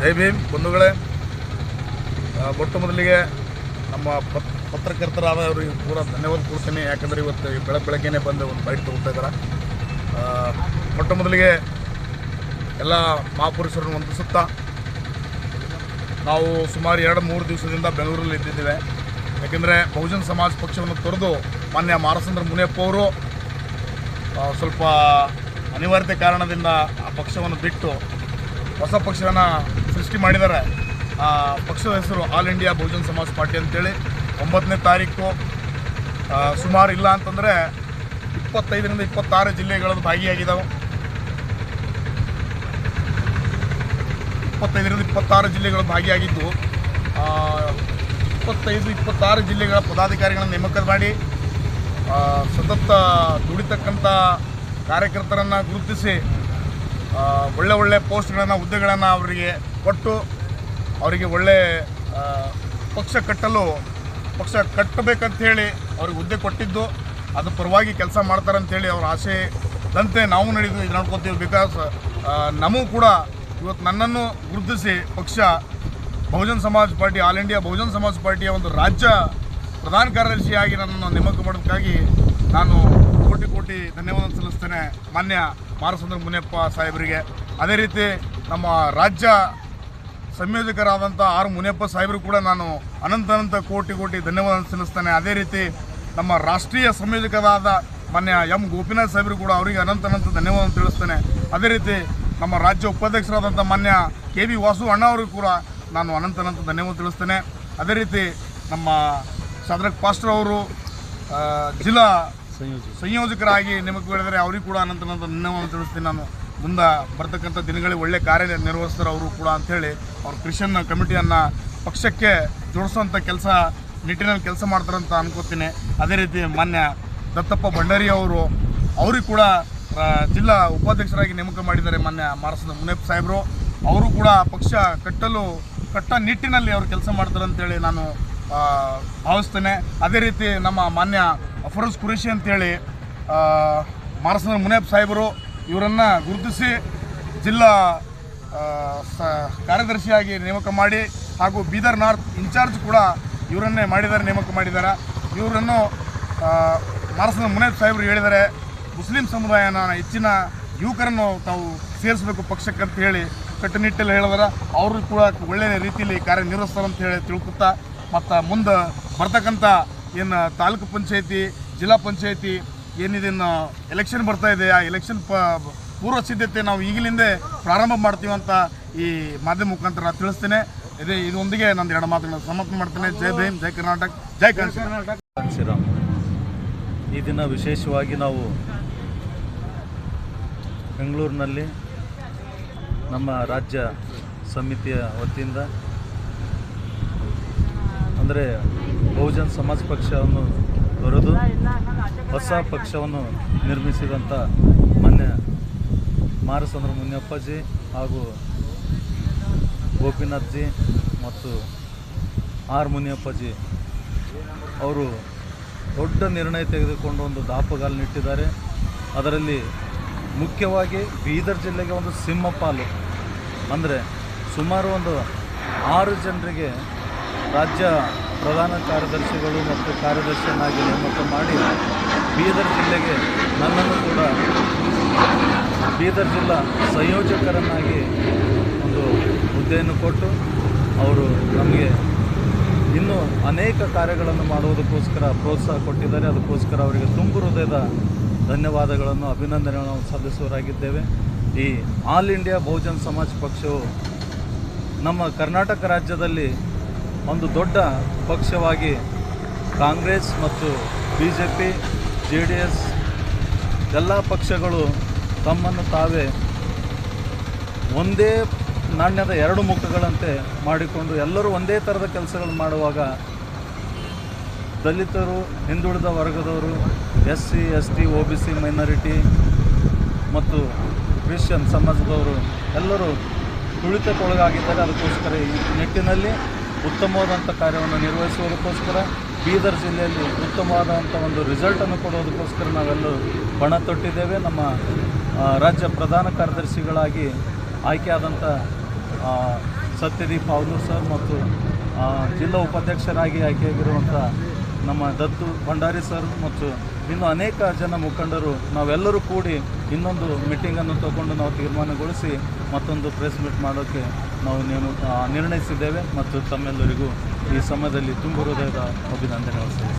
ಜೈ ಭೀಮ್ ಬಂಧುಗಳೇ. ಮೊಟ್ಟ ಮೊದಲಿಗೆ ನಮ್ಮ ಪತ್ರಕರ್ತರಾದವರಿಗೆ ಪೂರ ಧನ್ಯವಾದ ಕೊಡ್ತೀನಿ. ಯಾಕಂದರೆ ಇವತ್ತು ಬೆಳಗ್ಗೆನೇ ಬಂದು ಒಂದು ಬೈಟ್ ತೊಗೊಳ್ತಾ ಇದ್ದಾರೆ. ಮೊಟ್ಟ ಮೊದಲಿಗೆ ಎಲ್ಲ ಮಹಾಪುರುಷರನ್ನು ವಂದಿಸುತ್ತಾ, ನಾವು ಸುಮಾರು 2-3 ದಿವಸದಿಂದ ಬೆಂಗಳೂರಲ್ಲಿ ಇದ್ದಿದ್ದೇವೆ. ಯಾಕೆಂದರೆ ಬಹುಜನ ಸಮಾಜ ಪಕ್ಷವನ್ನು ತೊರೆದು ಮಾನ್ಯ ಮಾರಸಂದ್ರ ಮುನಿಯಪ್ಪ ಅವರು ಸ್ವಲ್ಪ ಅನಿವಾರ್ಯತೆ ಕಾರಣದಿಂದ ಆ ಪಕ್ಷವನ್ನು ಬಿಟ್ಟು ಹೊಸ ಪಕ್ಷವನ್ನು ಸೃಷ್ಟಿ ಮಾಡಿದ್ದಾರೆ. ಆ ಪಕ್ಷದ ಹೆಸರು ಆಲ್ ಇಂಡಿಯಾ ಬಹುಜನ ಸಮಾಜ ಪಾರ್ಟಿ ಅಂತೇಳಿ 9ನೇ ತಾರೀಕು ಸುಮಾರು ಇಲ್ಲ ಅಂತಂದರೆ 25ರಿಂದ 26 ಜಿಲ್ಲೆಗಳಲ್ಲಿ ಭಾಗಿಯಾಗಿದ್ದಾವೆ. 25ರಿಂದ 26 ಜಿಲ್ಲೆಗಳು ಭಾಗಿಯಾಗಿದ್ದು 25-26 ಜಿಲ್ಲೆಗಳ ಪದಾಧಿಕಾರಿಗಳನ್ನು ನೇಮಕ ಮಾಡಿ ಸತತ ದುಡಿತಕ್ಕಂಥ ಕಾರ್ಯಕರ್ತರನ್ನು ಗುರುತಿಸಿ ಒಳ್ಳೆ ಪೋಸ್ಟ್ಗಳನ್ನು, ಹುದ್ದೆಗಳನ್ನು ಅವರಿಗೆ ಕೊಟ್ಟು ಅವರಿಗೆ ಒಳ್ಳೆ ಪಕ್ಷ ಕಟ್ಟಬೇಕಂಥೇಳಿ ಅವ್ರಿಗೆ ಹುದ್ದೆ ಕೊಟ್ಟಿದ್ದು, ಅದು ಪರವಾಗಿ ಕೆಲಸ ಮಾಡ್ತಾರಂಥೇಳಿ ಅವ್ರ ಆಸೆದಂತೆ ನಾವು ನಡೆದು ಇದು ನೋಡ್ಕೊತೀವಿ. ಬಿಕಾಸ್ ನಮಗೂ ಕೂಡ ಇವತ್ತು ನನ್ನನ್ನು ಗುರುತಿಸಿ ಪಕ್ಷ ಬಹುಜನ ಸಮಾಜ ಪಾರ್ಟಿ, ಆಲ್ ಇಂಡಿಯಾ ಬಹುಜನ ಸಮಾಜ ಪಾರ್ಟಿಯ ಒಂದು ರಾಜ್ಯ ಪ್ರಧಾನ ಕಾರ್ಯದರ್ಶಿಯಾಗಿ ನನ್ನನ್ನು ನೇಮಕ ಮಾಡೋದಕ್ಕಾಗಿ ನಾನು ಕೋಟಿ ಧನ್ಯವಾದ ಸಲ್ಲಿಸ್ತೇನೆ ಮಾನ್ಯ ಮಾರಸಂದ್ರ ಮುನಿಯಪ್ಪ ಸಾಹೇಬರಿಗೆ. ಅದೇ ರೀತಿ ನಮ್ಮ ರಾಜ್ಯ ಸಂಯೋಜಕರಾದಂಥ ಆರ್ ಮುನಿಯಪ್ಪ ಸಾಹೇಬರು ಕೂಡ ನಾನು ಅನಂತ ಕೋಟಿ ಧನ್ಯವಾದ ಸಲ್ಲಿಸ್ತೇನೆ. ಅದೇ ರೀತಿ ನಮ್ಮ ರಾಷ್ಟ್ರೀಯ ಸಂಯೋಜಕರಾದ ಮಾನ್ಯ ಎಂ ಗೋಪಿನಾಥ್ ಸಾಹೇಬರು ಕೂಡ ಅವರಿಗೆ ಅನಂತ ಧನ್ಯವಾದ ತಿಳಿಸ್ತೇನೆ. ಅದೇ ರೀತಿ ನಮ್ಮ ರಾಜ್ಯ ಉಪಾಧ್ಯಕ್ಷರಾದಂಥ ಮಾನ್ಯ KV ವಾಸು ಅಣ್ಣ ಅವರಿಗೂ ಕೂಡ ನಾನು ಅನಂತ ಧನ್ಯವಾದ ತಿಳಿಸ್ತೇನೆ. ಅದೇ ರೀತಿ ನಮ್ಮ ಶಾದ್ರಕ್ ಪಾಸ್ಟರ್ ಅವರು ಜಿಲ್ಲಾ ಸಂಯೋಜಕರಾಗಿ ನೇಮಕವಾಗಿದ್ದಾರೆ, ಅವರಿಗೂ ಕೂಡ ಅನಂತ ಧನ್ಯವಾದ ತಿಳಿಸ್ತೀನಿ. ನಾನು ಮುಂದೆ ಬರ್ತಕ್ಕಂಥ ದಿನಗಳಲ್ಲಿ ಒಳ್ಳೆ ಕಾರ್ಯ ನಿರ್ವಹಿಸ್ತಾರೆ ಅವರು ಕೂಡ ಅಂಥೇಳಿ ಅವ್ರ ಕ್ರಿಶ್ಚಿಯನ್ ಕಮಿಟಿಯನ್ನು ಪಕ್ಷಕ್ಕೆ ಜೋಡಿಸುವಂಥ ನಿಟ್ಟಿನಲ್ಲಿ ಕೆಲಸ ಮಾಡ್ತಾರಂತ ಅನ್ಕೋತೀನಿ. ಅದೇ ರೀತಿ ಮಾನ್ಯ ದತ್ತಪ್ಪ ಭಂಡಾರಿ ಅವ್ರಿಗೆ ಕೂಡ ಜಿಲ್ಲಾ ಉಪಾಧ್ಯಕ್ಷರಾಗಿ ನೇಮಕ ಮಾಡಿದ್ದಾರೆ ಮಾನ್ಯ ಮಾರಸಂದ್ರ ಮುನಿಯಪ್ಪ ಸಾಹೇಬರು. ಅವರು ಕೂಡ ಪಕ್ಷ ಕಟ್ಟ ನಿಟ್ಟಿನಲ್ಲಿ ಅವರು ಕೆಲಸ ಮಾಡ್ತಾರೆ ಅಂತೇಳಿ ನಾನು ಭಾವಿಸ್ತೇನೆ. ಅದೇ ರೀತಿ ನಮ್ಮ ಮಾನ್ಯ ಫರೋಜ್ ಕುರೇಶಿ ಅಂತೇಳಿ ಮಾರಸಂದ್ರ ಮುನಿಯಪ್ಪ ಸಾಹೇಬರು ಇವರನ್ನು ಗುರುತಿಸಿ ಜಿಲ್ಲಾ ಕಾರ್ಯದರ್ಶಿಯಾಗಿ ನೇಮಕ ಮಾಡಿ, ಹಾಗೂ ಬೀದರ್ ನಾರ್ತ್ ಇನ್ಚಾರ್ಜ್ ಕೂಡ ಇವರನ್ನೇ ನೇಮಕ ಮಾಡಿದ್ದಾರೆ. ಇವರನ್ನು ಮಾರಸಂದ್ರ ಮುನಿಯಪ್ಪ ಸಾಹೇಬರು ಹೇಳಿದ್ದಾರೆ, ಮುಸ್ಲಿಂ ಸಮುದಾಯನ ಹೆಚ್ಚಿನ ಯುವಕರನ್ನು ತಾವು ಸೇರಿಸಬೇಕು ಪಕ್ಷಕ್ಕೆ ಅಂತ ಹೇಳಿ ಕಟ್ಟುನಿಟ್ಟಲ್ಲಿ ಹೇಳಿದಾರೆ. ಅವರು ಕೂಡ ಒಳ್ಳೆಯ ರೀತಿಯಲ್ಲಿ ಕಾರ್ಯನಿರ್ವಹಿಸ್ತಾರೆ ಅಂತ ಹೇಳಿ ತಿಳ್ಕೊತಾ, ಮತ್ತು ಮುಂದೆ ಬರ್ತಕ್ಕಂಥ ಏನು ತಾಲೂಕು ಪಂಚಾಯತಿ, ಜಿಲ್ಲಾ ಪಂಚಾಯತಿ ಏನಿದೇನು ಎಲೆಕ್ಷನ್ ಬರ್ತಾ ಇದೆ, ಆ ಎಲೆಕ್ಷನ್ ಪೂರ್ವ ಸಿದ್ಧತೆ ನಾವು ಈಗಲಿಂದೇ ಪ್ರಾರಂಭ ಮಾಡ್ತೀವಿ ಅಂತ ಈ ಮಾಧ್ಯಮ ಮುಖಾಂತರ ತಿಳಿಸ್ತೇನೆ. ಇದೊಂದಿಗೆ ನಾನು 2 ಮಾತುಗಳನ್ನು ಸಮರ್ಪಣೆ ಮಾಡ್ತೇನೆ. ಜೈ ಭೀಮ್, ಜೈ ಕರ್ನಾಟಕ, ಜೈ ಕಾಂಶಿರಾಮ್. ಈ ದಿನ ವಿಶೇಷವಾಗಿ ನಾವು ಬೆಂಗಳೂರಿನಲ್ಲಿ ನಮ್ಮ ರಾಜ್ಯ ಸಮಿತಿಯ ವತಿಯಿಂದ, ಅಂದರೆ ಬಹುಜನ ಸಮಾಜ ಪಕ್ಷವನ್ನು ತೊರೆದು ಹೊಸ ಪಕ್ಷವನ್ನು ನಿರ್ಮಿಸಿದಂಥ ಮಾನ್ಯ ಮಾರಸಂದ್ರ ಮುನಿಯಪ್ಪಜಿ ಹಾಗೂ ಗೋಪಿನಾಥ್ಜಿ ಮತ್ತು ಆರ್ ಮುನಿಯಪ್ಪಜಿ ಅವರು ದೊಡ್ಡ ನಿರ್ಣಯ ತೆಗೆದುಕೊಂಡು ಒಂದು ದಾಪುಗಾಲನ್ನಿಟ್ಟಿದ್ದಾರೆ. ಅದರಲ್ಲಿ ಮುಖ್ಯವಾಗಿ ಬೀದರ್ ಜಿಲ್ಲೆಗೆ ಒಂದು ಸಿಂಹಪಾಲು, ಅಂದರೆ ಸುಮಾರು ಒಂದು 6 ಜನರಿಗೆ ರಾಜ್ಯ ಪ್ರಧಾನ ಕಾರ್ಯದರ್ಶಿಗಳು ಮತ್ತು ಕಾರ್ಯದರ್ಶಿಯನ್ನಾಗಿ ನೇಮಕ ಮಾಡಿ ಬೀದರ್ ಜಿಲ್ಲೆಗೆ ನನ್ನನ್ನು ಕೂಡ ಬೀದರ್ ಜಿಲ್ಲಾ ಸಂಯೋಜಕರನ್ನಾಗಿ ಒಂದು ಹುದ್ದೆಯನ್ನು ಕೊಟ್ಟು ಅವರು ನಮಗೆ ಇನ್ನೂ ಅನೇಕ ಕಾರ್ಯಗಳನ್ನು ಮಾಡುವುದಕ್ಕೋಸ್ಕರ ಪ್ರೋತ್ಸಾಹ ಕೊಟ್ಟಿದ್ದಾರೆ. ಅದಕ್ಕೋಸ್ಕರ ಅವರಿಗೆ ತುಂಬು ಹೃದಯದ ಧನ್ಯವಾದಗಳನ್ನು, ಅಭಿನಂದನೆಗಳನ್ನು ಸಲ್ಲಿಸುವವರಾಗಿದ್ದೇವೆ. ಈ ಆಲ್ ಇಂಡಿಯಾ ಬಹುಜನ ಸಮಾಜ ಪಕ್ಷವು ನಮ್ಮ ಕರ್ನಾಟಕ ರಾಜ್ಯದಲ್ಲಿ ಒಂದು ದೊಡ್ಡ ಪಕ್ಷವಾಗಿ ಕಾಂಗ್ರೆಸ್ ಮತ್ತು BJP, JDS ಎಲ್ಲ ಪಕ್ಷಗಳು ತಮ್ಮನ್ನು ತಾವೇ ಒಂದೇ ನಾಣ್ಯದ 2 ಮುಖಗಳಂತೆ ಮಾಡಿಕೊಂಡು ಎಲ್ಲರೂ ಒಂದೇ ಥರದ ಕೆಲಸಗಳು ಮಾಡುವಾಗ ದಲಿತರು, ಹಿಂದುಳಿದ ವರ್ಗದವರು, SC, ST, OBC ಮೈನಾರಿಟಿ ಮತ್ತು ಕ್ರಿಶ್ಚಿಯನ್ ಸಮಾಜದವರು ಎಲ್ಲರೂ ತುಳಿತಕ್ಕೊಳಗಾಗಿದ್ದಾರೆ. ಅದಕ್ಕೋಸ್ಕರ ಈ ನಿಟ್ಟಿನಲ್ಲಿ ಉತ್ತಮವಾದಂಥ ಕಾರ್ಯವನ್ನು ನಿರ್ವಹಿಸುವುದಕ್ಕೋಸ್ಕರ ಬೀದರ್ ಜಿಲ್ಲೆಯಲ್ಲಿ ಉತ್ತಮವಾದಂಥ ಒಂದು ರಿಸಲ್ಟನ್ನು ಕೊಡೋದಕ್ಕೋಸ್ಕರ ನಾವೆಲ್ಲರೂ ಪಣ ತೊಟ್ಟಿದ್ದೇವೆ. ನಮ್ಮ ರಾಜ್ಯ ಪ್ರಧಾನ ಕಾರ್ಯದರ್ಶಿಗಳಾಗಿ ಆಯ್ಕೆಯಾದಂಥ ಸತ್ಯದೀಪ್ ಹಾವ್ನೂರ್ ಸರ್ ಮತ್ತು ಜಿಲ್ಲಾ ಉಪಾಧ್ಯಕ್ಷರಾಗಿ ಆಯ್ಕೆಯಾಗಿರುವಂಥ ನಮ್ಮ ದತ್ತು ಭಂಡಾರಿ ಸರ್ ಮತ್ತು ಇನ್ನು ಅನೇಕ ಜನ ಮುಖಂಡರು ನಾವೆಲ್ಲರೂ ಕೂಡಿ ಇನ್ನೊಂದು ಮೀಟಿಂಗನ್ನು ತಗೊಂಡು ನಾವು ತೀರ್ಮಾನಗೊಳಿಸಿ ಮತ್ತೊಂದು ಪ್ರೆಸ್ ಮೀಟ್ ಮಾಡೋಕ್ಕೆ ನಾವು ನಿರ್ಣಯಿಸಿದ್ದೇವೆ ಮತ್ತು ತಮ್ಮೆಲ್ಲರಿಗೂ ಈ ಸಮಯದಲ್ಲಿ ತುಂಬ ಹೃದಯದ ಅಭಿನಂದನೆಗಳು ಸರ್.